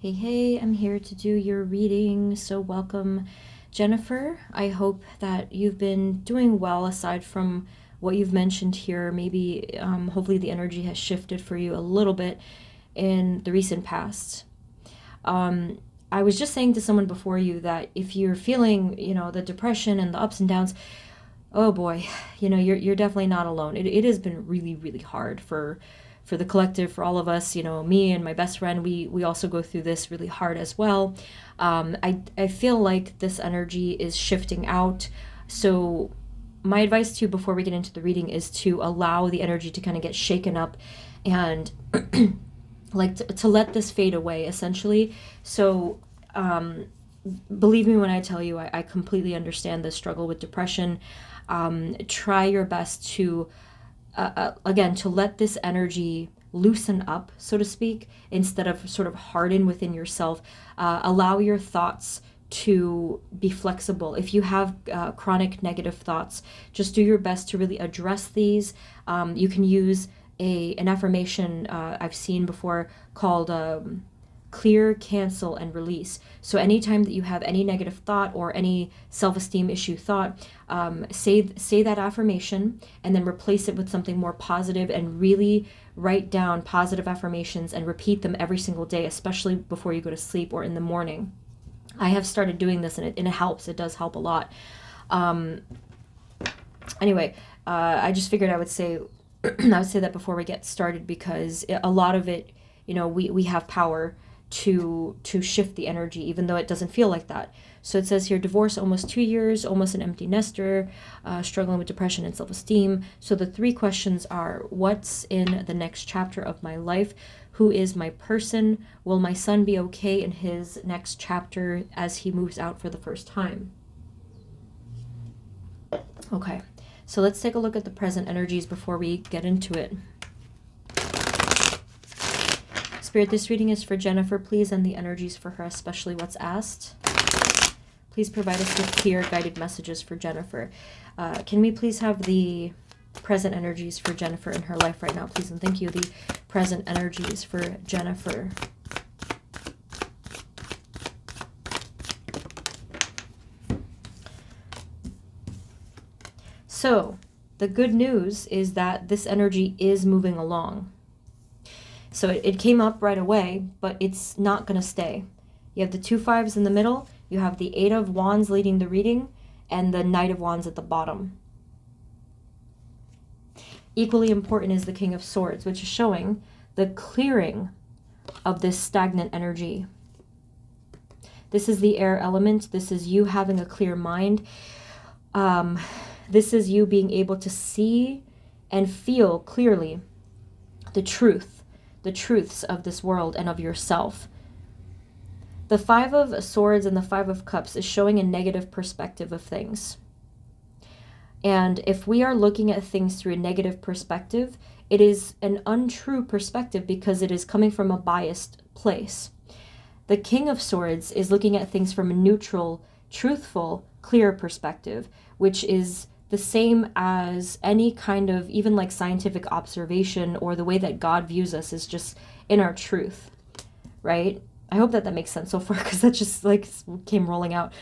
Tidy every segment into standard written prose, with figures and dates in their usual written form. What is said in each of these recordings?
Hey, I'm here to do your reading, so welcome, Jennifer. I hope that you've been doing well aside from what you've mentioned here. Maybe, hopefully, the energy has shifted for you a little bit in the recent past. I was just saying to someone before you that if you're feeling, the depression and the ups and downs, oh boy, you're definitely not alone. It has been really, really hard for the collective, for all of us. Me and my best friend, we also go through this really hard as well. I feel like this energy is shifting out. So my advice to you before we get into the reading is to allow the energy to kind of get shaken up and like to let this fade away essentially. So believe me when I tell you, I completely understand the struggle with depression. Try your best to again, to let this energy loosen up, so to speak, instead of sort of harden within yourself. Allow your thoughts to be flexible. If you have chronic negative thoughts, just do your best to really address these. You can use an affirmation I've seen before called clear, cancel, and release. So anytime that you have any negative thought or any self-esteem issue thought, say that affirmation and then replace it with something more positive, and really write down positive affirmations and repeat them every single day, especially before you go to sleep or in the morning. I have started doing this, and it helps. It does help a lot. Um, anyway, I just figured I would say I would say that before we get started, because a lot of it, we have power to shift the energy, even though it doesn't feel like that. So it says here, divorce almost 2 years, almost an empty nester, struggling with depression and self-esteem. So the three questions are: what's in the next chapter of my life? Who is my person? Will my son be okay in his next chapter as he moves out for the first time? Okay, so let's take a look at the present energies before we get into it. Spirit, this reading is for Jennifer, please, and the energies for her, especially what's asked. Please provide us with clear, guided messages for Jennifer. Can we please have the present energies for Jennifer in her life right now, please? And thank you. The present energies for Jennifer. So, the good news is that this energy is moving along. So it came up right away, but it's not going to stay. You have the 2 5s in the middle, you have the 8 of Wands leading the reading, and the Knight of Wands at the bottom. Equally important is the King of Swords, which is showing the clearing of this stagnant energy. This is the air element. This is you having a clear mind. This is you being able to see and feel clearly the truths of this world and of yourself. The 5 of Swords and the 5 of Cups is showing a negative perspective of things. And if we are looking at things through a negative perspective, it is an untrue perspective because it is coming from a biased place. The King of Swords is looking at things from a neutral, truthful, clear perspective, which is the same as any kind of even like scientific observation, or the way that God views us is just in our truth, right? I hope that makes sense so far, because that just like came rolling out.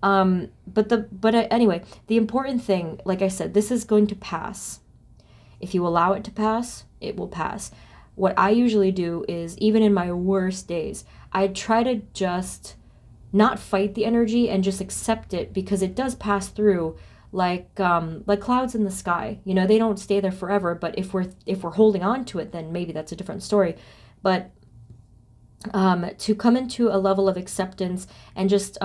Anyway, the important thing, like I said, this is going to pass. If you allow it to pass, it will pass. What I usually do is, even in my worst days, I try to just not fight the energy and just accept it, because it does pass through, like clouds in the sky. They don't stay there forever, but if we're holding on to it, then maybe that's a different story. But to come into a level of acceptance and just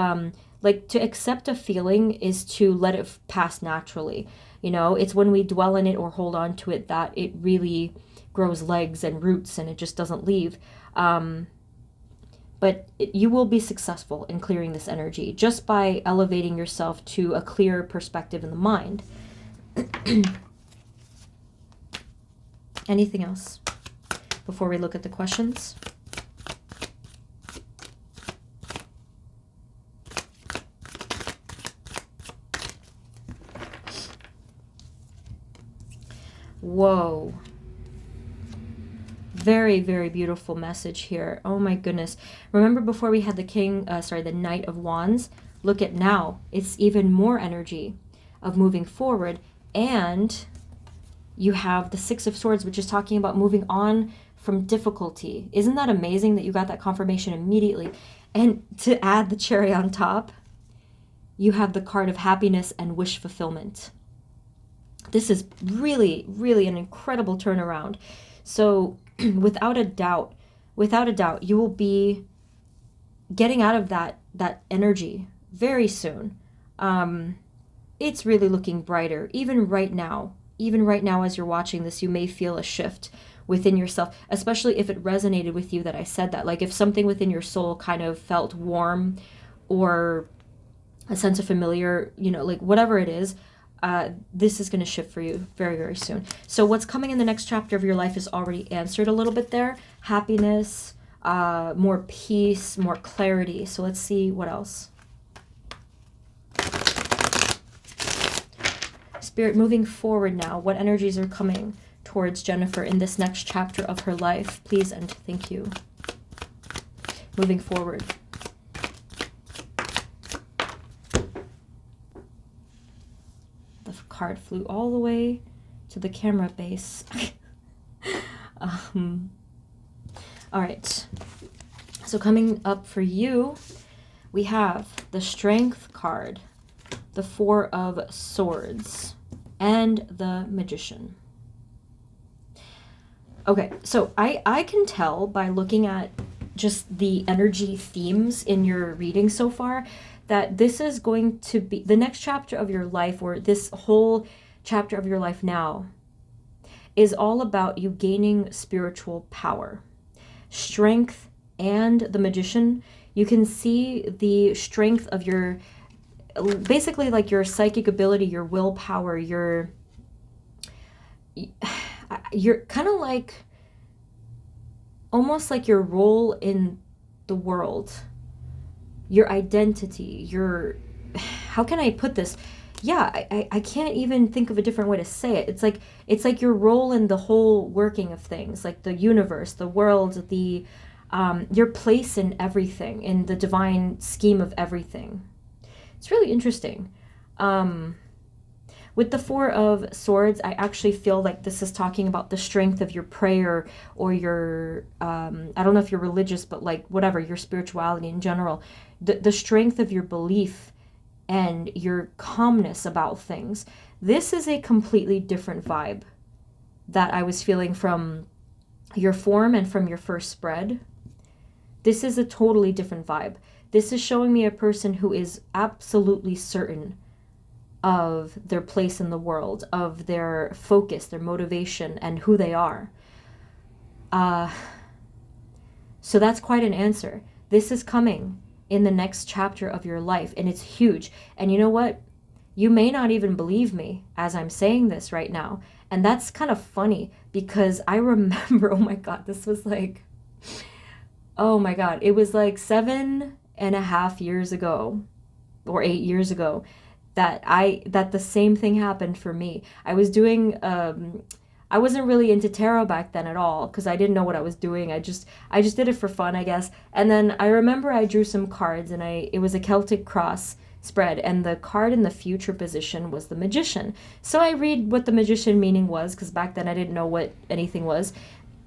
like to accept a feeling is to let it pass naturally. It's when we dwell in it or hold on to it that it really grows legs and roots, and it just doesn't leave. But you will be successful in clearing this energy just by elevating yourself to a clear perspective in the mind. Anything else before we look at the questions? Whoa. Very, very beautiful message here. Oh my goodness. Remember before we had the Knight of Wands? Look at now. It's even more energy of moving forward. And you have the Six of Swords, which is talking about moving on from difficulty. Isn't that amazing that you got that confirmation immediately? And to add the cherry on top, you have the card of happiness and wish fulfillment. This is really, really an incredible turnaround. So without a doubt, you will be getting out of that energy very soon. It's really looking brighter. Even right now, as you're watching this, you may feel a shift within yourself, especially if it resonated with you that I said that. Like if something within your soul kind of felt warm or a sense of familiar, like whatever it is, this is going to shift for you very, very soon. So what's coming in the next chapter of your life is already answered a little bit there. Happiness, more peace, more clarity. So let's see what else. Spirit, moving forward now, what energies are coming towards Jennifer in this next chapter of her life? Please and thank you. Moving forward. The card flew all the way to the camera base. All right. So coming up for you, we have the Strength card, the Four of Swords, and the Magician. Okay, so I can tell by looking at just the energy themes in your reading so far that this is going to be the next chapter of your life, or this whole chapter of your life now is all about you gaining spiritual power, strength, and the Magician. You can see the strength of your, basically like your psychic ability, your willpower, you're kind of like, almost like your role in the world, your identity, how can I put this? Yeah, I can't even think of a different way to say it. It's like your role in the whole working of things, like the universe, the world, your place in everything, in the divine scheme of everything. It's really interesting. With the Four of Swords, I actually feel like this is talking about the strength of your prayer, or your, I don't know if you're religious, but like whatever, your spirituality in general, the strength of your belief and your calmness about things. This is a completely different vibe that I was feeling from your form and from your first spread. This is a totally different vibe. This is showing me a person who is absolutely certain of their place in the world, of their focus, their motivation, and who they are. So that's quite an answer. This is coming in the next chapter of your life, and it's huge. And you know what? You may not even believe me as I'm saying this right now. And that's kind of funny because I remember, oh my God, this was like, oh my God, it was like 7.5 years ago or 8 years ago that the same thing happened for me. I was doing, I wasn't really into tarot back then at all because I didn't know what I was doing. I just did it for fun, I guess. And then I remember I drew some cards, and it was a Celtic cross spread, and the card in the future position was the Magician. So I read what the Magician meaning was, because back then I didn't know what anything was.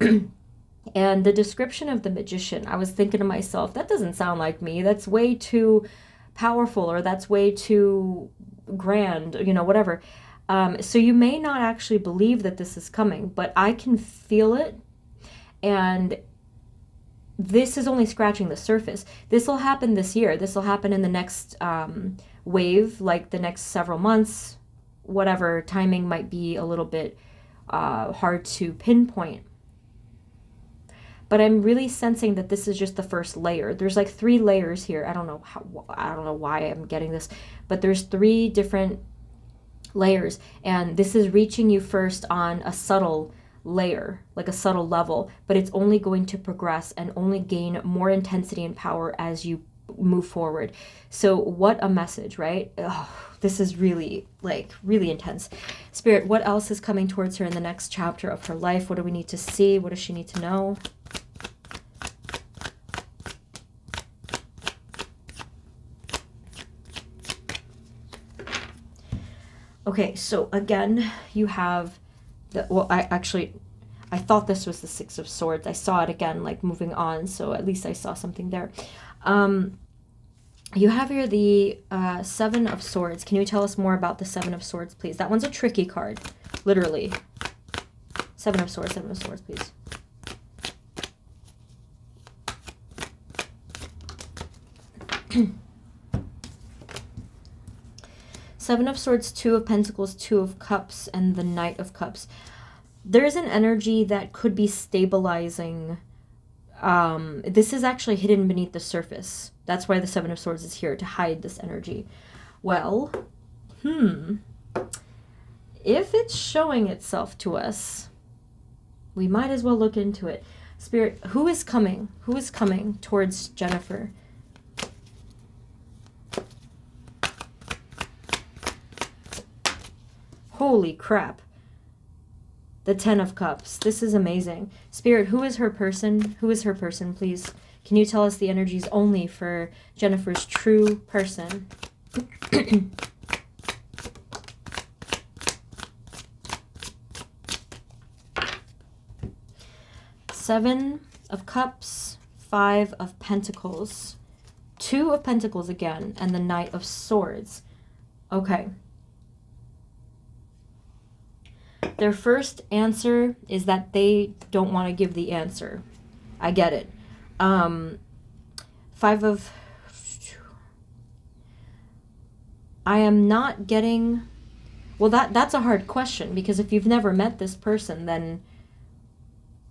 And the description of the Magician, I was thinking to myself, that doesn't sound like me. That's way too powerful, or that's way too grand, whatever. So you may not actually believe that this is coming, but I can feel it. And this is only scratching the surface. This will happen this year. This will happen in the next wave, like the next several months, whatever. Timing might be a little bit hard to pinpoint. But I'm really sensing that this is just the first layer. There's like 3 layers here. I don't know why I'm getting this, but there's 3 different layers, and this is reaching you first on a subtle layer, like a subtle level, but it's only going to progress and only gain more intensity and power as you move forward. So what a message, right? Oh, this is really, like, really intense. Spirit, what else is coming towards her in the next chapter of her life? What do we need to see? What does she need to know? Okay, so again, you have the, well, I thought this was the Six of Swords. I saw it again, like, moving on, so at least I saw something there. You have here the Seven of Swords. Can you tell us more about the Seven of Swords, please? That one's a tricky card, literally. Seven of Swords, please. Seven of Swords, Two of Pentacles, Two of Cups, and the Knight of Cups. There's an energy that could be stabilizing. This is actually hidden beneath the surface. That's why the Seven of Swords is here, to hide this energy. Well, if it's showing itself to us, we might as well look into it. Spirit, who is coming? Who is coming towards Jennifer? Holy crap. The Ten of Cups. This is amazing. Spirit, who is her person? Who is her person, please? Can you tell us the energies only for Jennifer's true person? Seven of Cups, Five of Pentacles, Two of Pentacles again, and the Knight of Swords. Okay. Their first answer is that they don't want to give the answer. I get it. Five of... I am not getting... Well, that's a hard question, because if you've never met this person, then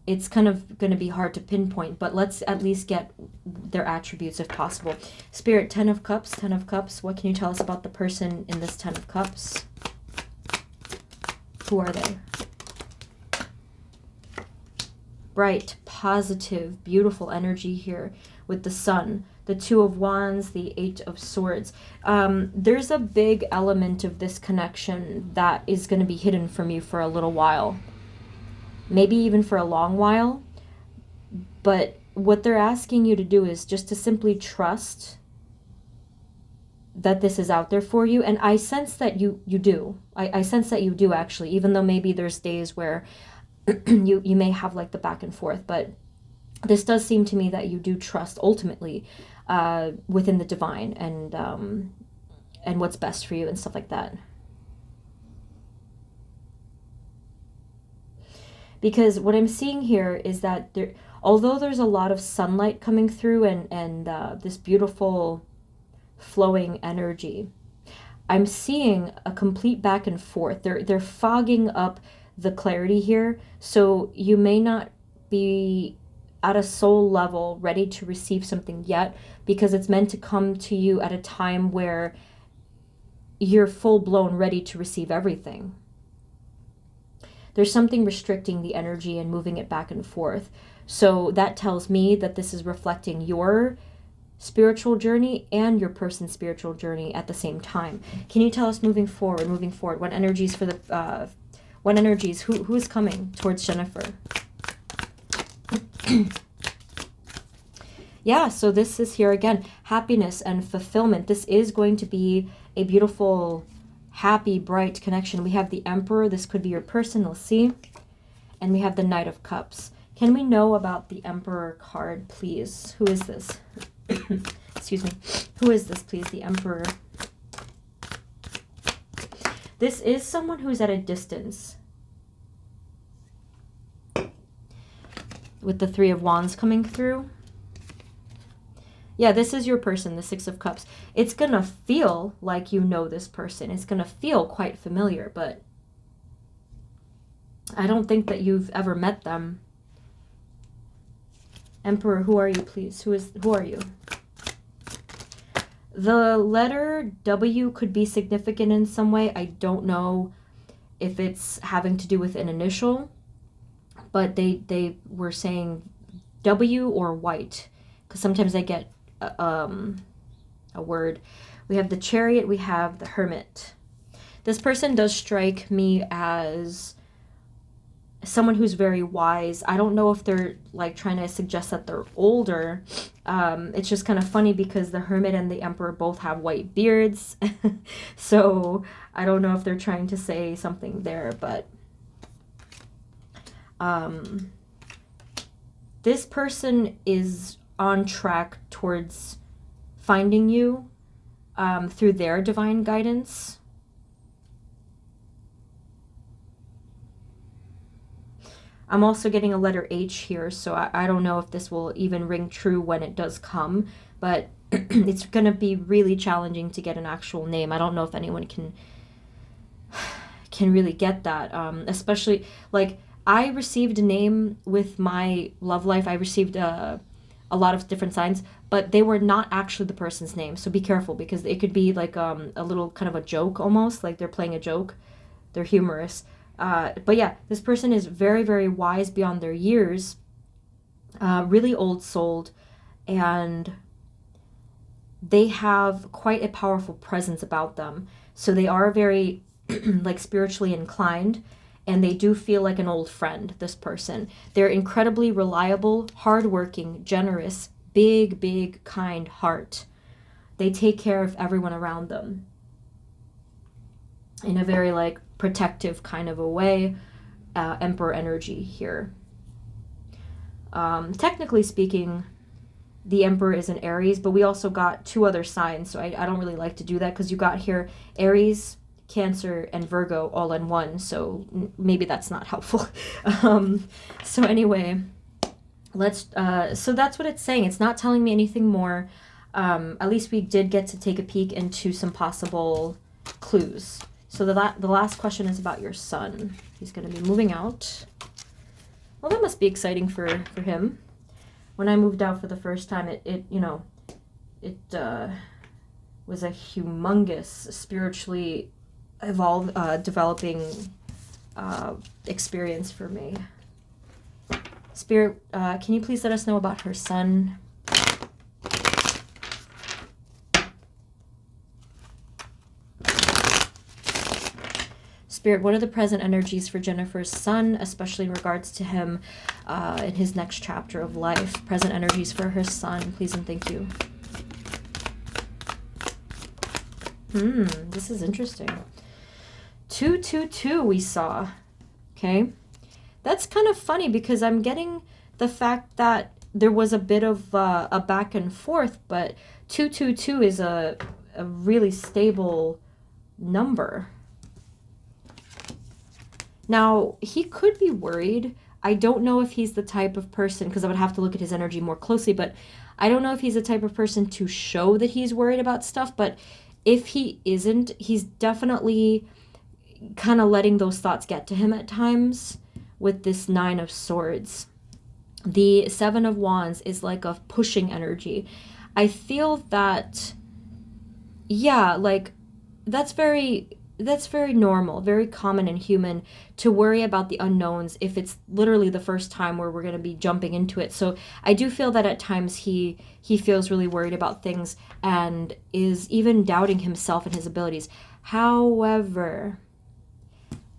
it's kind of going to be hard to pinpoint, but let's at least get their attributes if possible. Spirit, Ten of Cups, Ten of Cups. What can you tell us about the person in this Ten of Cups? Who are they? Bright, positive, beautiful energy here with the Sun, the Two of Wands, the Eight of Swords. There's a big element of this connection that is going to be hidden from you for a little while. Maybe even for a long while. But what they're asking you to do is just to simply trust that this is out there for you. And I sense that you do. I sense that you do, actually, even though maybe there's days where you may have like the back and forth, but this does seem to me that you do trust ultimately within the divine and what's best for you and stuff like that. Because what I'm seeing here is that although there's a lot of sunlight coming through and this beautiful flowing energy, I'm seeing a complete back and forth. They're fogging up the clarity here, so you may not be at a soul level ready to receive something yet, because it's meant to come to you at a time where you're full-blown ready to receive everything. There's something restricting the energy and moving it back and forth. So that tells me that this is reflecting your spiritual journey and your person's spiritual journey at the same time. Can you tell us moving forward, what energies for the what energies, who is coming towards Jennifer? Yeah, so this is here again, happiness and fulfillment. This is going to be a beautiful, happy, bright connection. We have the Emperor. This could be your person. We'll see. And we have the Knight of Cups. Can we know about the Emperor card, please? Who is this? Excuse me. Who is this, please? The Emperor. This is someone who's at a distance. With the Three of Wands coming through. Yeah, this is your person, the Six of Cups. It's going to feel like you know this person. It's going to feel quite familiar, but I don't think that you've ever met them. Emperor, who are you, please? Who are you? The letter W could be significant in some way. I don't know if it's having to do with an initial, but they were saying W or white, because sometimes I get a word. We have the Chariot, we have the Hermit. This person does strike me as someone who's very wise. I don't know if they're like trying to suggest that they're older. It's just kind of funny because the Hermit and the Emperor both have white beards. So I don't know if they're trying to say something there, but this person is on track towards finding you through their divine guidance. I'm also getting a letter H here, so I don't know if this will even ring true when it does come, but it's going to be really challenging to get an actual name. I don't know if anyone can really get that, especially, like, I received a name with my love life. I received a lot of different signs, but they were not actually the person's name, so be careful, because it could be like a little kind of a joke almost, like they're playing a joke. They're humorous. But yeah, this person is very, very wise beyond their years, really old-souled, and they have quite a powerful presence about them. So they are very like spiritually inclined, and they do feel like an old friend, this person. They're incredibly reliable, hardworking, generous, big, big, kind heart. They take care of everyone around them in a very like protective kind of a way. Emperor energy here. Technically speaking, the Emperor is an Aries, but we also got two other signs, so I don't really like to do that, because you got here Aries, Cancer, and Virgo all in one, so maybe that's not helpful. So anyway, so that's what it's saying. It's not telling me anything more. At least we did get to take a peek into some possible clues. So the last question is about your son. He's going to be moving out. Well, that must be exciting for him. When I moved out for the first time, it was a humongous spiritually developing experience for me. Spirit, can you please let us know about her son? Spirit, what are the present energies for Jennifer's son, especially in regards to him in his next chapter of life? Present energies for her son, please and thank you. This is interesting. 222 we saw. Okay. That's kind of funny, because I'm getting the fact that there was a bit of a back and forth, but 222 is a really stable number. Now, he could be worried. I don't know if he's the type of person, because I would have to look at his energy more closely, but I don't know if he's the type of person to show that he's worried about stuff, but if he isn't, he's definitely kind of letting those thoughts get to him at times with this 9 of Swords. The 7 of Wands is like a pushing energy. I feel that, yeah, like that's very normal, very common and human to worry about the unknowns if it's literally the first time where we're going to be jumping into it. So I do feel that at times he feels really worried about things and is even doubting himself and his abilities. However,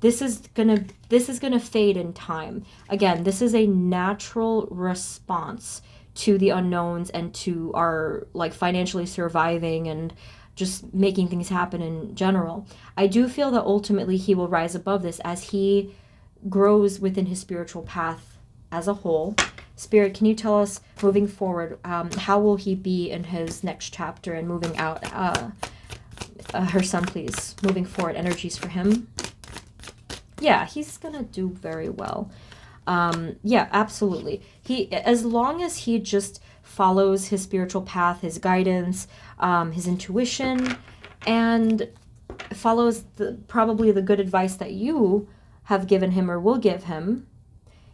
this is gonna fade in time. Again, this is a natural response to the unknowns and to our like financially surviving and just making things happen in general. I do feel that ultimately he will rise above this as he grows within his spiritual path as a whole. Spirit, can you tell us moving forward, how will he be in his next chapter and moving out? Her son, please. Moving forward, energies for him. Yeah, he's gonna do very well. Yeah, absolutely. As long as he just follows his spiritual path, his guidance, his intuition, and follows probably the good advice that you have given him or will give him,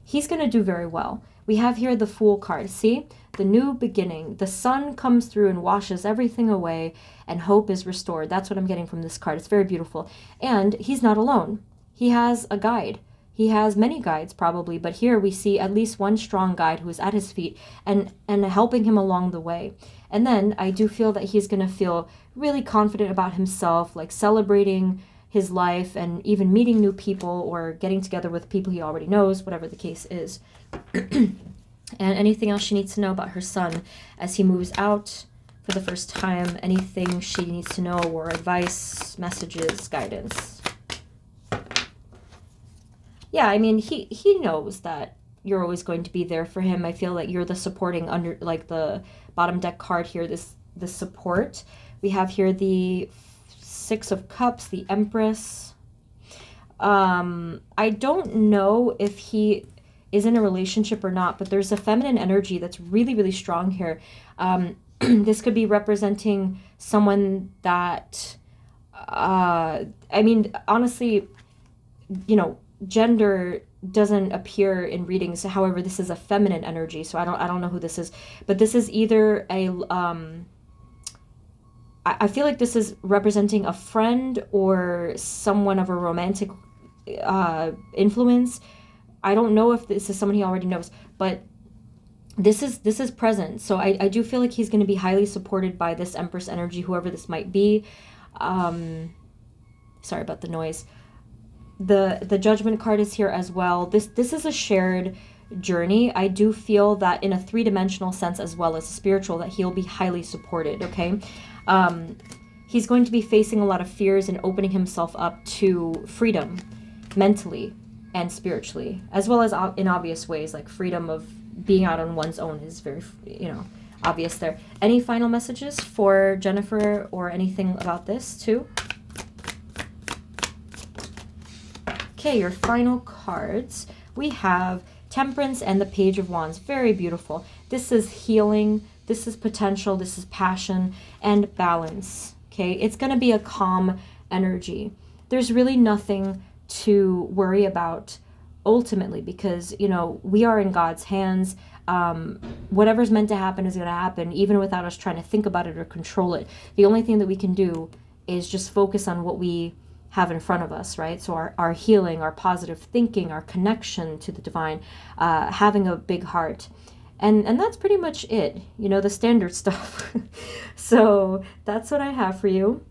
he's going to do very well. We have here the Fool card. See? The new beginning. The sun comes through and washes everything away, and hope is restored. That's what I'm getting from this card. It's very beautiful. And he's not alone. He has a guide. He has many guides probably, but here we see at least one strong guide who is at his feet and helping him along the way. And then I do feel that he's going to feel really confident about himself, like celebrating his life and even meeting new people or getting together with people he already knows, whatever the case is. And anything else she needs to know about her son as he moves out for the first time, anything she needs to know, or advice, messages, guidance. Yeah, I mean, he knows that you're always going to be there for him. I feel like you're the supporting under, like the bottom deck card here, this support. We have here the Six of Cups, the Empress. I don't know if he is in a relationship or not, but there's a feminine energy that's really, really strong here. This could be representing someone that, I mean, honestly, you know, gender doesn't appear in readings. However, this is a feminine energy, so I don't know who this is, but this is either a, I feel like this is representing a friend or someone of a romantic influence. I don't know if this is someone he already knows, but this is present. So I do feel like he's going to be highly supported by this Empress energy, whoever this might be. Sorry about the noise. The Judgment card is here as well. This is a shared journey. I do feel that in a three-dimensional sense as well as spiritual, that he'll be highly supported, okay? He's going to be facing a lot of fears and opening himself up to freedom mentally and spiritually, as well as in obvious ways, like freedom of being out on one's own is very, obvious there. Any final messages for Jennifer or anything about this too? Okay, your final cards. We have Temperance and the Page of Wands. Very beautiful. This is healing. This is potential. This is passion and balance. Okay, it's going to be a calm energy. There's really nothing to worry about ultimately, because we are in God's hands. Whatever's meant to happen is going to happen, even without us trying to think about it or control it. The only thing that we can do is just focus on what we have in front of us, right? So our healing, our positive thinking, our connection to the divine, having a big heart, and that's pretty much it, the standard stuff. So that's what I have for you.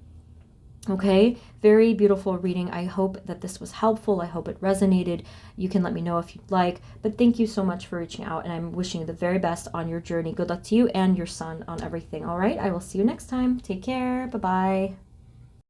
Okay, very beautiful reading. I hope that this was helpful. I hope it resonated. You can let me know if you'd like, but thank you so much for reaching out, and I'm wishing you the very best on your journey. Good luck to you and your son on everything. All right, I will see you next time. Take care. Bye-bye.